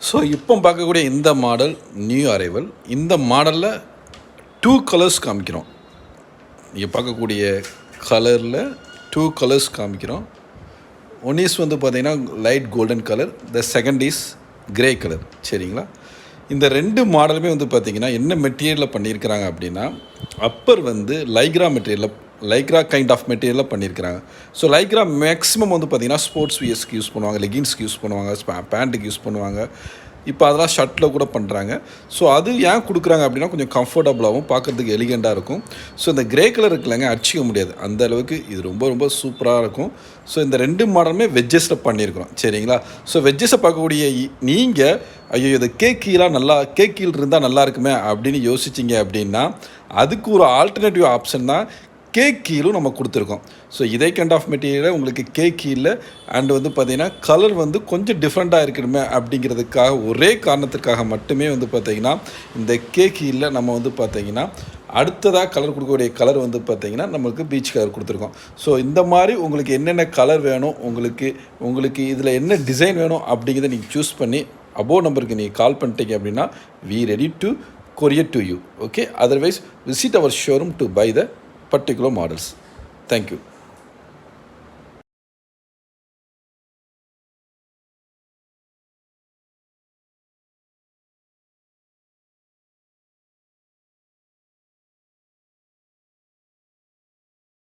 So இப்போ பார்க்கக்கூடிய இந்த மாடல் நியூ அரைவல். இந்த மாடலில் 2 கலர்ஸ் காமிக்கிறோம். நீங்கள் பார்க்கக்கூடிய கலரில் 2 கலர்ஸ் காமிக்கிறோம். ஒன் இஸ் வந்து பார்த்திங்கன்னா light golden colour, the second is grey colour. சரிங்களா? இந்த 2 மாடலுமே வந்து பார்த்திங்கன்னா என்ன மெட்டீரியலில் பண்ணியிருக்கிறாங்க அப்படின்னா, அப்பர் வந்து லைக்ரா கைண்ட் ஆஃப் மெட்டீரியலில் பண்ணியிருக்கிறாங்க. ஸோ லைக்ரா மேக்ஸிமம் வந்து பார்த்திங்கன்னா ஸ்போர்ட்ஸ் வியர்ஸ்க்கு யூஸ் பண்ணுவாங்க, லெகின்ஸ்க்கு யூஸ் பண்ணுவாங்க, பேண்ட்டுக்கு யூஸ் பண்ணுவாங்க. இப்போ அதெல்லாம் ஷர்ட்டில் கூட பண்ணுறாங்க. ஸோ அது ஏன் கொடுக்குறாங்க அப்படின்னா கொஞ்சம் கம்ஃபர்டபுளாகவும் பார்க்குறதுக்கு எலிகெண்ட்டாக இருக்கும். ஸோ இந்த கிரே கலர் இருக்குல்லங்க, அடிச்சிக்க முடியாது, அந்த அளவுக்கு இது ரொம்ப ரொம்ப சூப்பராக இருக்கும். ஸோ இந்த 2 மாடலுமே வெஜ்ஜஸில் பண்ணியிருக்கிறோம். சரிங்களா? ஸோ வெஜ்ஜஸை பார்க்கக்கூடிய நீங்கள் ஐயோ இது கேக் கீழ் இருந்தால் நல்லா இருக்குமே அப்படின்னு யோசிச்சிங்க அப்படின்னா அதுக்கு ஒரு ஆல்டர்னேட்டிவ் ஆப்ஷன் தான் கேக் கீழும் நம்ம கொடுத்துருக்கோம். ஸோ இதே கைண்ட் ஆஃப் மெட்டீரியலை உங்களுக்கு கேக் கீழில் அண்ட் வந்து பார்த்திங்கன்னா கலர் வந்து கொஞ்சம் டிஃப்ரெண்ட்டாக இருக்கணுமே அப்படிங்கிறதுக்காக ஒரே காரணத்துக்காக மட்டுமே வந்து பார்த்திங்கன்னா இந்த கேக் கீழில் நம்ம வந்து பார்த்திங்கன்னா அடுத்ததாக கலர் கொடுக்கக்கூடிய கலர் வந்து பார்த்திங்கன்னா நம்மளுக்கு பீச் கலர் கொடுத்துருக்கோம். ஸோ இந்த மாதிரி உங்களுக்கு என்னென்ன கலர் வேணும், உங்களுக்கு இதில் என்ன டிசைன் வேணும் அப்படிங்கிறத நீங்கள் சூஸ் பண்ணி அபோவ் நம்பருக்கு நீங்கள் கால் பண்ணிட்டீங்க அப்படின்னா we ready to courier to you. Okay, otherwise visit our showroom to buy the particular models. Thank you.